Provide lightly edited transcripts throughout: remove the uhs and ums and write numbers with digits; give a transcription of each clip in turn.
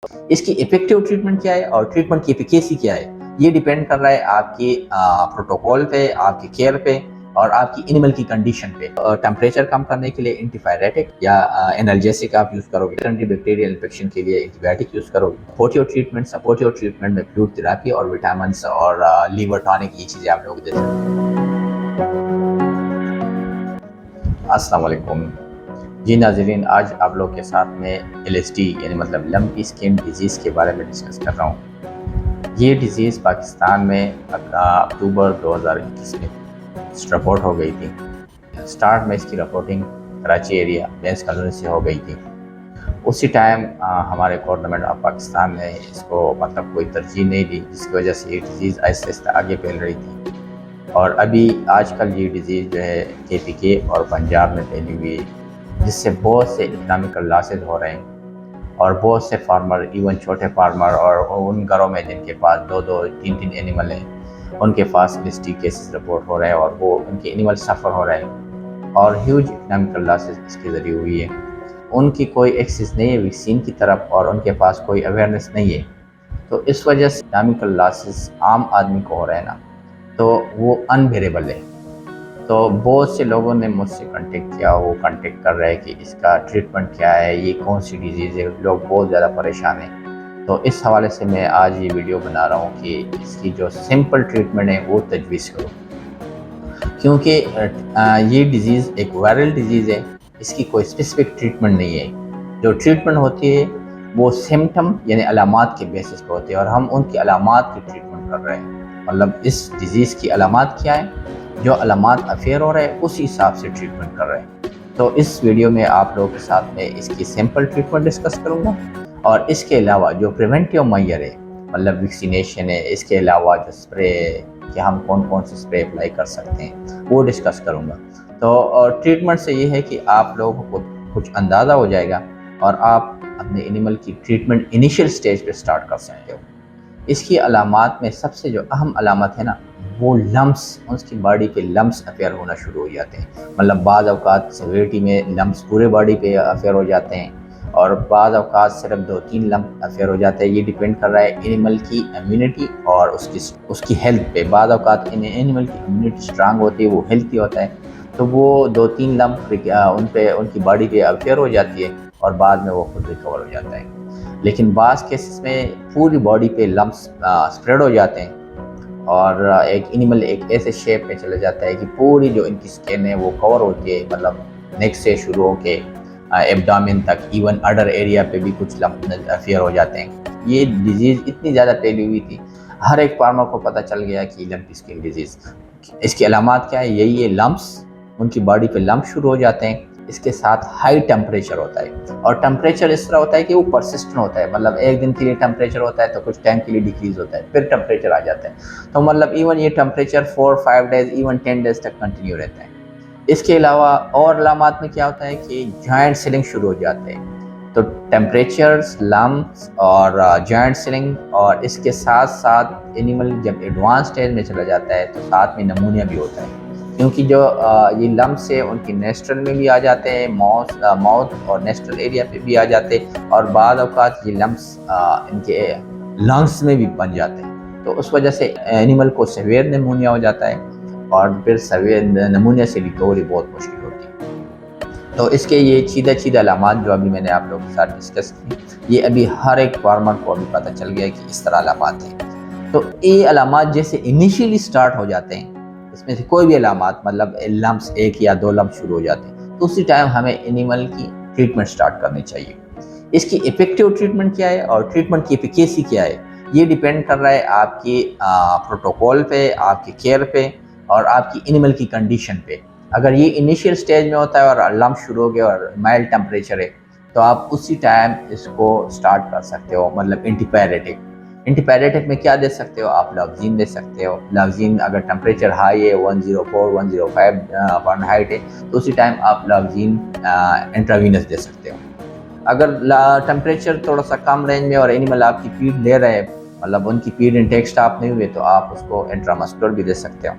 इसकी effective treatment क्या है और ट्रीटमेंट की एफिकेसी क्या है, ये डिपेंड कर रहा है आपके प्रोटोकॉल पे, आपके केयर पे और आपकी एनिमल की कंडीशन पे। टेम्परेचर कम करने के लिए एंटीपायरेटिक या एनाल्जेसिक आप यूज़ करोगे। एंटीबैक्टीरियल इन्फेक्शन के लिए एंटीबायोटिक यूज़ करोगे। सपोर्टिव ट्रीटमेंट में फ्लूइड थेरेपी और विटामिन और लीवर टॉनिक, ये चीज़ें आप लोग दे सकते हैं। अस्सलाम वालेकुम जी नाज़रीन, आज आप लोग के साथ में LSD यानी मतलब लंपी स्किन डिजीज़ के बारे में डिस्कस कर रहा हूँ। ये डिज़ीज़ पाकिस्तान में अक्टूबर 2021 में रिपोर्ट हो गई थी। स्टार्ट में इसकी रिपोर्टिंग कराची एरिया बेंस कॉलोनी से हो गई थी। उसी टाइम हमारे गवर्नमेंट ऑफ पाकिस्तान ने इसको मतलब कोई तरजीह नहीं दी, जिसकी वजह से ये डिज़ीज़ आहिस्ता आहिस्ता आगे फैल रही थी। और अभी आजकल ये डिज़ीज़ जो है KPK और पंजाब में फैली हुई है, जिससे बहुत से इकनॉमिकल लॉसेज हो रहे हैं और बहुत से फार्मर, इवन छोटे फार्मर और उन घरों में जिनके पास 2-2, 3-3 एनिमल हैं, उनके पास LSD केसेस रिपोर्ट हो रहे हैं और वो उनके एनिमल सफ़र हो रहे हैं और ह्यूज इकनॉमिकल लॉसेज इसके ज़रिए हुई है। उनकी कोई एक्सेस नहीं है वैक्सीन की तरफ और उनके पास कोई अवेयरनेस नहीं है, तो इस वजह से इकनॉमिकल लॉसेज आम आदमी को हो रहे हैं ना, तो वो अनबेरेबल है। तो बहुत से लोगों ने मुझसे कांटेक्ट किया, वो कांटेक्ट कर रहे हैं कि इसका ट्रीटमेंट क्या है, ये कौन सी डिजीज़ है। लोग बहुत ज़्यादा परेशान हैं। तो इस हवाले से मैं आज ये वीडियो बना रहा हूँ कि इसकी जो सिंपल ट्रीटमेंट है वो तजवीज़ करो, क्योंकि ये डिज़ीज़ एक वायरल डिज़ीज़ है। इसकी कोई स्पेसिफिक ट्रीटमेंट नहीं है। जो ट्रीटमेंट होती है वो सिम्टम यानी अलामात के बेसिस पर होती है और हम उनकी अलामात की ट्रीटमेंट कर रहे हैं। मतलब इस डिज़ीज़ की अलामात क्या है, जो अलामात अफेयर हो रहे हैं उसी हिसाब से ट्रीटमेंट कर रहे हैं। तो इस वीडियो में आप लोगों के साथ में इसकी सिंपल ट्रीटमेंट डिस्कस करूँगा और इसके अलावा जो प्रिवेंटिव मेजर है, मतलब वैक्सीनेशन है, इसके अलावा जो स्प्रे है कि हम कौन कौन से स्प्रे अप्लाई कर सकते हैं वो डिस्कस करूँगा। तो ट्रीटमेंट से ये है कि आप लोगों को कुछ अंदाज़ा हो जाएगा और आप अपने एनिमल की ट्रीटमेंट इनिशियल स्टेज पे स्टार्ट कर सकते हो। इसकी अलामात में सबसे जो अहम अलामत है ना, वो लम्स, उसकी बॉडी पे लम्स अफेयर होना शुरू हो जाते हैं। मतलब बाज़ अवकात सेवेरिटी में लम्स पूरे बॉडी पे अफेयर हो जाते हैं और बाज़ अवकात सिर्फ 2-3 लम्प अफेयर हो जाते हैं। ये डिपेंड कर रहा है एनिमल की इम्यूनिटी और उसकी हेल्थ पे। बाज़ अवकात एनिमल की इम्यूनिटी स्ट्रांग होती है, वो हेल्थी होता है, तो वो 2-3 लम्प उनकी बॉडी पे अफेयर हो जाती है और बाद में वो खुद रिकवर हो जाता है। लेकिन बाज़ केसेस में पूरी बॉडी पे लम्प्स स्प्रेड हो जाते हैं और एक एनिमल एक ऐसे शेप में चला जाता है कि पूरी जो इनकी स्किन है वो कवर होती है। मतलब नेक से शुरू होके एब्डोमेन तक, इवन अडर एरिया पे भी कुछ लम्प अफेयर हो जाते हैं। ये डिजीज़ इतनी ज़्यादा फैली हुई थी, हर एक फार्मर को पता चल गया कि लंपी स्किन डिजीज़। इसकी अलामात क्या है, यही है लम्प्स, उनकी बॉडी पे लम्प शुरू हो जाते हैं। इसके साथ हाई टेम्परेचर होता है और टेम्परेचर इस तरह होता है कि वो परसिस्टेंट होता है। मतलब एक दिन के लिए टेम्परेचर होता है तो कुछ टाइम के लिए डिक्रीज होता है, फिर टेम्परेचर आ जाता है। तो मतलब इवन ये टेम्परेचर 4-5 डेज, इवन 10 डेज तक कंटिन्यू रहता है। इसके अलावा और अलामात में क्या होता है कि जॉइंट स्वेलिंग शुरू हो जाते हैं। तो टेम्परेचर्स, लम्प्स और जॉइंट स्वेलिंग, और इसके साथ साथ एनिमल जब एडवांस स्टेज में चला जाता है तो साथ में नमूनिया भी होता है, क्योंकि जो ये लम्प्स है उनकी नेस्ट्रल में भी आ जाते हैं, माउथ और नेस्ट्रल एरिया पे भी आ जाते हैं और बाद औक़ात ये लम्प्स इनके लंग्स में भी बन जाते हैं। तो उस वजह से एनिमल को सीवियर निमोनिया हो जाता है और फिर सीवियर निमोनिया से रिकवरी बहुत मुश्किल होती है। तो इसके ये सीधा अलामात जो अभी मैंने आप लोगों के साथ डिस्कस की, ये अभी हर एक फार्मर को अभी पता चल गया कि इस तरह अलामात हैं। तो ये अलामात जैसे इनिशियली स्टार्ट हो जाते हैं, इसमें से कोई भी अलामात, मतलब लम्प्स 1 या 2 लम्प शुरू हो जाते हैं, तो उसी टाइम हमें एनिमल की ट्रीटमेंट स्टार्ट करनी चाहिए। इसकी इफेक्टिव ट्रीटमेंट क्या है और ट्रीटमेंट की एफिकेसी क्या है, ये डिपेंड कर रहा है आपके प्रोटोकॉल पे, आपके केयर पे और आपकी एनिमल की कंडीशन पे। अगर ये इनिशियल स्टेज में होता है और लम्प शुरू हो गया और माइल्ड टेम्परेचर है, तो आप उसी टाइम इसको स्टार्ट कर सकते हो। मतलब एंटीपायरेटिक में क्या दे सकते हो आप, लावजीन दे सकते हो। लावजीन अगर टेम्परेचर हाई है 104-105 फ़ारेनहाइट है, तो उसी टाइम आप लावजीन इंट्रावीनस दे सकते हो। अगर टेम्परेचर थोड़ा सा कम रेंज में और एनिमल आपकी फीड ले रहे हैं, मतलब उनकी फीड इनटेक स्टॉप नहीं हुए, तो आप उसको इंट्रामस्कुलर भी दे सकते हो।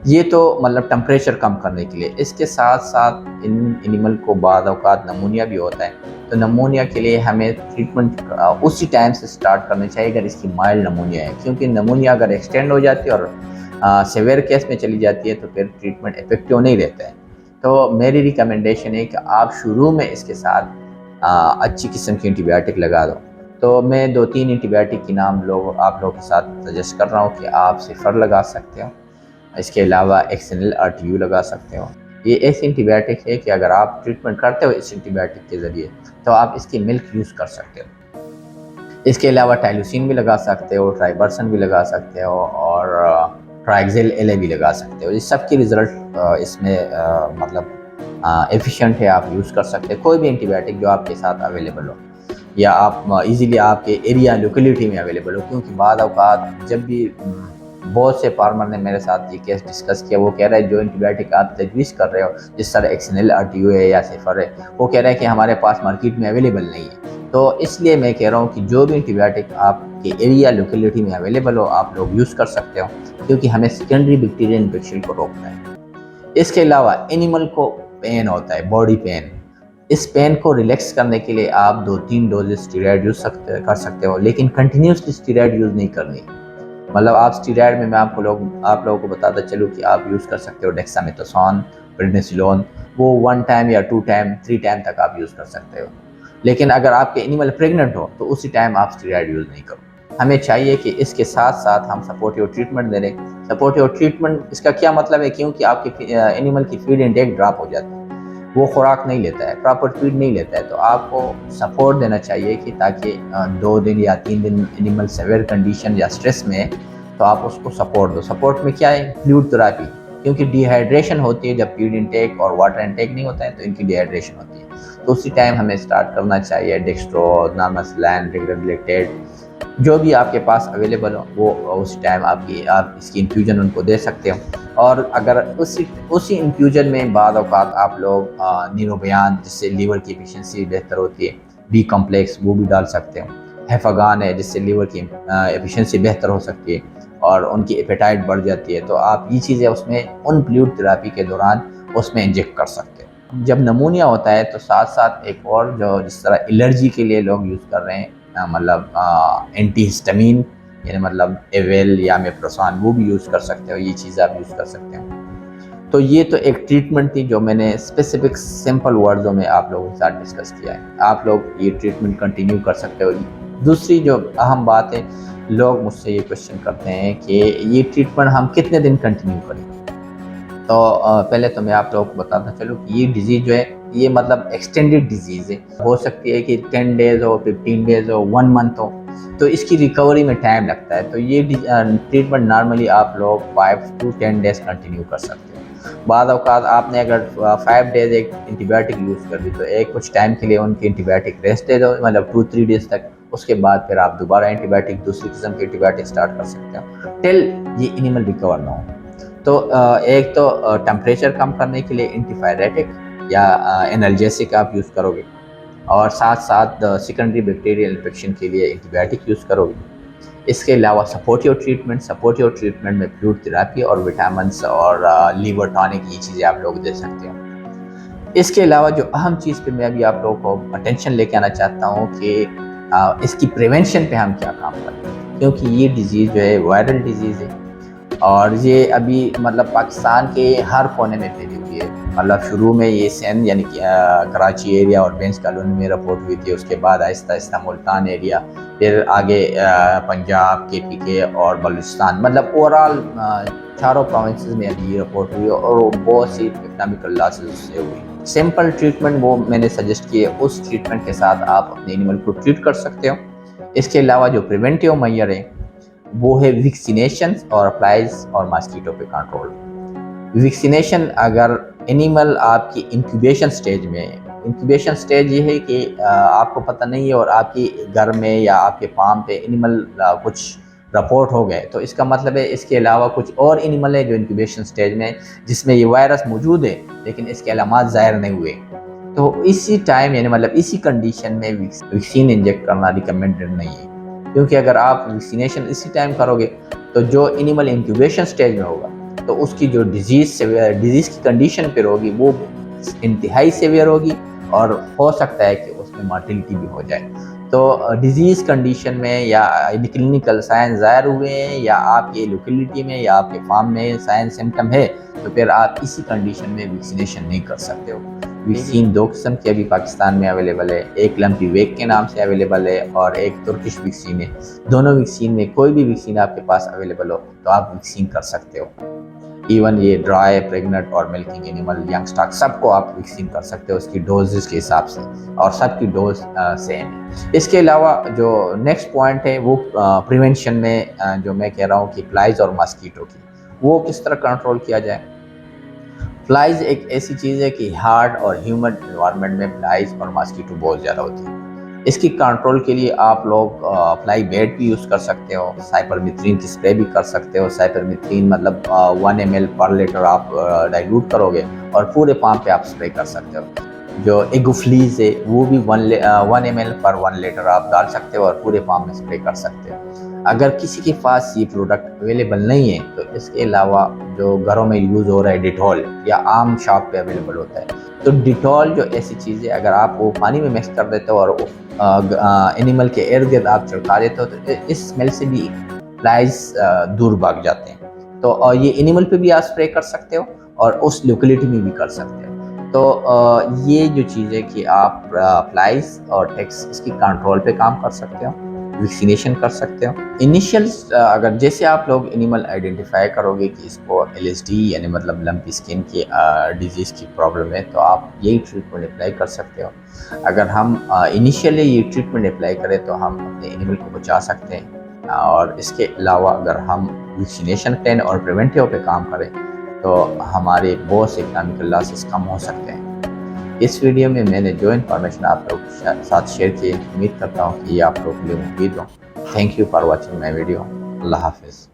ये तो मतलब टेम्परेचर कम करने के लिए। इसके साथ साथ इन एनिमल को बाद औक़ात नमूनिया भी होता है, तो नमूनिया के लिए हमें ट्रीटमेंट उसी टाइम से स्टार्ट करनी चाहिए अगर इसकी माइल्ड नमूनिया है, क्योंकि नमूनिया अगर एक्सटेंड हो जाती है और सीवियर केस में चली जाती है तो फिर ट्रीटमेंट इफेक्टिव नहीं रहता है। तो मेरी रिकमेंडेशन है कि आप शुरू में इसके साथ अच्छी किस्म की एंटीबायोटिक लगा दो। तो मैं 2-3 एंटीबायोटिक के नाम आप लोगों के साथ सजेस्ट कर रहा हूँ कि आप सिफर लगा सकते हो, इसके अलावा एक्सेनिल RTU लगा सकते हो। ये ऐसी एंटीबायोटिक है कि अगर आप ट्रीटमेंट करते हो इस एंटीबायोटिक के ज़रिए तो आप इसकी मिल्क यूज़ कर सकते हो। इसके अलावा टाइलोसिन भी लगा सकते हो, ट्राइबरसन भी लगा सकते हो और ट्राइक्सिल LA भी लगा सकते हो। इस सब की रिज़ल्ट इसमें मतलब एफिशिएंट है, आप यूज़ कर सकते हैं। कोई भी एंटीबायोटिक जो आपके साथ अवेलेबल हो या आप इजीली आपके एरिया लोकेलिटी में अवेलेबल हो, क्योंकि बाद औक़ात जब भी बहुत से फार्मर ने मेरे साथ ये केस डिस्कस किया, वो कह रहा है जो एंटीबायोटिक आप तजवीज़ कर रहे हो जिस तरह एक्सेनिल RTU है या सिफर है, वो कह रहा है कि हमारे पास मार्केट में अवेलेबल नहीं है। तो इसलिए मैं कह रहा हूँ कि जो भी एंटीबायोटिक आपके एरिया लोकेलिटी में अवेलेबल हो आप लोग यूज़ कर सकते हो, क्योंकि हमें सेकेंडरी बैक्टीरियल इन्फेक्शन को रोकना है। इसके अलावा एनिमल को पेन होता है, बॉडी पेन। इस पेन को रिलैक्स करने के लिए आप 2-3 डोजेस स्टेरॉयड यूज़ कर सकते हो, लेकिन कंटिन्यूसली स्टेरॉयड यूज़ नहीं करनी। मतलब आप स्टेरॉयड में मैं आप लोगों को बताता चलूँ कि आप यूज़ कर सकते हो डेक्सामेथासोन, प्रेडनिसोलोन, वो 1 टाइम या 2 टाइम, 3 टाइम तक आप यूज़ कर सकते हो। लेकिन अगर आपके एनिमल प्रेग्नेंट हो तो उसी टाइम आप स्टेरॉयड यूज़ नहीं करो। हमें चाहिए कि इसके साथ-साथ हम सपोर्टिव ट्रीटमेंट दे दें। सपोर्टिव ट्रीटमेंट इसका क्या मतलब है, क्योंकि आपके एनिमल की फीड इनटेक ड्रॉप हो जाती है, वो खुराक नहीं लेता है, प्रॉपर फीड नहीं लेता है, तो आपको सपोर्ट देना चाहिए कि ताकि 2 दिन या 3 दिन एनिमल सीवियर कंडीशन या स्ट्रेस में है तो आप उसको सपोर्ट दो। सपोर्ट में क्या है, फ्लूइड थेरेपी, क्योंकि डिहाइड्रेशन होती है जब फीड इनटेक और वाटर इनटेक नहीं होता है तो इनकी डिहाइड्रेशन होती है। तो उसी टाइम हमें स्टार्ट करना चाहिए डेक्स्ट्रो, नामासलैन, रेगुलेटेड, जो भी आपके पास अवेलेबल हो वो उस टाइम आप इसकी इन्फ्यूजन उनको दे सकते हो। और अगर उसी इन्फ्यूजन में बाद औक़ात आप लोग नीरोबियान, जिससे लीवर की एफिशिएंसी बेहतर होती है, बी कॉम्प्लेक्स वो भी डाल सकते हो। हेफागान है जिससे लीवर की एफिशिएंसी बेहतर हो सकती है और उनकी एपेटाइट बढ़ जाती है, तो आप ये चीज़ें उसमें उन फ्लूइड थेरेपी के दौरान उसमें इंजेक्ट कर सकते हो। जब नमूनिया होता है तो साथ साथ एक और जो जिस तरह एलर्जी के लिए लोग यूज़ कर रहे हैं मतलब एंटीहिस्टामिन, यानी मतलब एवेल या मेप्रोसान, वो भी यूज़ कर सकते हो। ये चीज़ आप यूज़ कर सकते हो। तो ये तो एक ट्रीटमेंट थी जो मैंने स्पेसिफिक सिंपल वर्ड्सों में आप लोगों के साथ डिस्कस किया है। आप लोग ये ट्रीटमेंट कंटिन्यू कर सकते हो। दूसरी जो अहम बात है, लोग मुझसे ये क्वेश्चन करते हैं कि ये ट्रीटमेंट हम कितने दिन कंटिन्यू करें। तो पहले तो मैं आप लोगों को बताता चलूँ कि ये डिज़ीज़ जो है ये मतलब एक्सटेंडेड डिज़ीज़ है। हो सकती है कि 10 डेज़ हो, 15 डेज़ हो, 1 मंथ हो, तो इसकी रिकवरी में टाइम लगता है। तो ये ट्रीटमेंट नॉर्मली आप लोग 5 to 10 डेज़ कंटिन्यू कर सकते हो। बाद औक़ात आपने अगर 5 डेज़ एक एंटीबायोटिक यूज़ कर दी तो एक कुछ टाइम के लिए उनकी एंटीबायोटिक रेस्ट दे दो, मतलब 2-3 डेज़ तक। उसके बाद फिर आप दोबारा एंटीबायोटिक, दूसरी किस्म की एंटीबायोटिक स्टार्ट कर सकते हो टिल ये एनिमल रिकवर ना हो। तो एक तो टेम्परेचर कम करने के लिए एंटीपायरेटिक या एनाल्जेसिक आप यूज़ करोगे, और साथ साथ सेकेंडरी बैक्टीरियल इन्फेक्शन के लिए एंटीबायोटिक यूज़ करोगे। इसके अलावा सपोर्टिव ट्रीटमेंट में फ्लूइड थेरेपी और विटामिन्स और लीवर टॉनिक, ये चीज़ें आप लोग दे सकते हो। इसके अलावा जो अहम चीज़ पे मैं अभी आप लोगों को अटेंशन लेके आना चाहता हूँ कि इसकी प्रिवेंशन पे हम क्या काम करें, क्योंकि ये डिज़ीज़ जो है वायरल डिज़ीज़ है और ये अभी मतलब पाकिस्तान के हर कोने में फैली हुई है। मतलब शुरू में ये सिंध यानी कि कराची एरिया और बेंस कॉलोनी में रिपोर्ट हुई थी, उसके बाद आहिस्ता आहिस्ता मुल्तान एरिया, फिर आगे पंजाब, KPK और बलूचिस्तान, मतलब ओवरऑल चारों प्रोविंसेस में अभी ये रिपोर्ट हुई और बहुत सी इकनॉमिकल लॉसेस उससे हुई। सिंपल ट्रीटमेंट वो मैंने सजेस्ट किए, उस ट्रीटमेंट के साथ आप अपने एनिमल को ट्रीट कर सकते हो। इसके अलावा जो प्रिवेंटिव मेजर है वो है वैक्सीनेशन और अप्लाइज और मॉस्किटो पे कंट्रोल। वैक्सीनेशन अगर एनिमल आपकी इंक्यूबेशन स्टेज में है, इंक्यूबेशन स्टेज ये है कि आपको पता नहीं है और आपके घर में या आपके फार्म पे एनिमल कुछ रिपोर्ट हो गए, तो इसका मतलब है इसके अलावा कुछ और एनिमल है जो इंक्यूबेशन स्टेज में जिसमें ये वायरस मौजूद है लेकिन इसके अलामात ज़ाहिर नहीं हुए। तो इसी टाइम यानी मतलब इसी कंडीशन में वैक्सीन इंजेक्ट करना रिकमेंडेड नहीं है, क्योंकि अगर आप वैक्सीनेशन इसी टाइम करोगे तो जो एनिमल इंक्यूबेशन स्टेज में होगा तो उसकी जो डिजीज़ की कंडीशन फिर होगी वो इंतहाई सीवियर होगी और हो सकता है कि उसमें मॉर्टिलिटी भी हो जाए। तो डिजीज़ कंडीशन में या क्लिनिकल साइन ज़ाहिर हुए हैं या आपकी लोकेलिटी में या आपके फार्म में साइन सिम्टम है, तो फिर आप इसी कंडीशन में वैक्सीनेशन नहीं कर सकते हो। वैक्सीन 2 किस्म की अभी पाकिस्तान में अवेलेबल है, एक लंपी वेक के नाम से अवेलेबल है और एक तुर्किश वैक्सीन है। दोनों वैक्सीन में कोई भी वैक्सीन आपके पास अवेलेबल हो तो आप वैक्सीन कर सकते हो। इवन ये ड्राई, प्रेग्नेंट और मिल्किंग एनिमल, यंग स्टॉक सबको आप वैक्सीन कर सकते हो उसकी डोजेस के हिसाब से और सबकी डोज सेम है। इसके अलावा जो नेक्स्ट पॉइंट है वो प्रिवेंशन में जो मैं कह रहा हूँ कि फ्लाइज और मस्कीटो की, वो किस तरह कंट्रोल किया जाए। फ्लाइज एक ऐसी चीज़ है कि हार्ड और ह्यूमन इन्वायरमेंट में फ्लाइज और मस्कीटो बहुत ज़्यादा होती है। इसकी कंट्रोल के लिए आप लोग फ्लाई बेट भी यूज़ कर सकते हो, साइपरमेथ्रिन की स्प्रे भी कर सकते हो। साइपरमेथ्रिन मतलब 1 ml पर लीटर आप डाइल्यूट करोगे और पूरे पाम पे आप स्प्रे कर सकते हो। जो एगोफ्लीज है वो भी 1 ml पर 1 लीटर आप डाल सकते हो और पूरे पाम में स्प्रे कर सकते हो। अगर किसी के पास ये प्रोडक्ट अवेलेबल नहीं है तो इसके अलावा जो घरों में यूज़ हो रहा है डिटॉल या आम शॉप पे अवेलेबल होता है, तो डिटॉल जो ऐसी चीज़ है अगर आप वो पानी में मिक्स कर देते हो और एनिमल के इर्द गिर्द आप छिड़का देते हो तो इस स्मेल से भी फ्लाइज दूर भाग जाते हैं। तो ये एनिमल पे भी आप स्प्रे कर सकते हो और उस लोकेलिटी में भी कर सकते हो। तो ये जो चीज़ है कि आप फ्लाइज और टिक्स इसकी कंट्रोल पे काम कर सकते हो, वैक्सीनेशन कर सकते हो। इनिशियल अगर जैसे आप लोग एनिमल आइडेंटिफाई करोगे कि इसको LSD यानी मतलब लंपी स्किन की डिजीज़ की प्रॉब्लम है तो आप यही ट्रीटमेंट अप्लाई कर सकते हो। अगर हम इनिशियली ये ट्रीटमेंट अप्लाई करें तो हम अपने एनिमल को बचा सकते हैं और इसके अलावा अगर हम वैक्सीनेशन प्लान और प्रिवेंटिव पे काम करें तो हमारे बहुत से इकोनॉमिकल लॉसेस कम हो सकते हैं। इस वीडियो में मैंने जो इन्फॉर्मेशन आप लोग के साथ शेयर की, उम्मीद करता हूँ कि ये आप लोगों के लिए मुफीद हो। Thank you for watching my video. अल्लाह हाफिज़।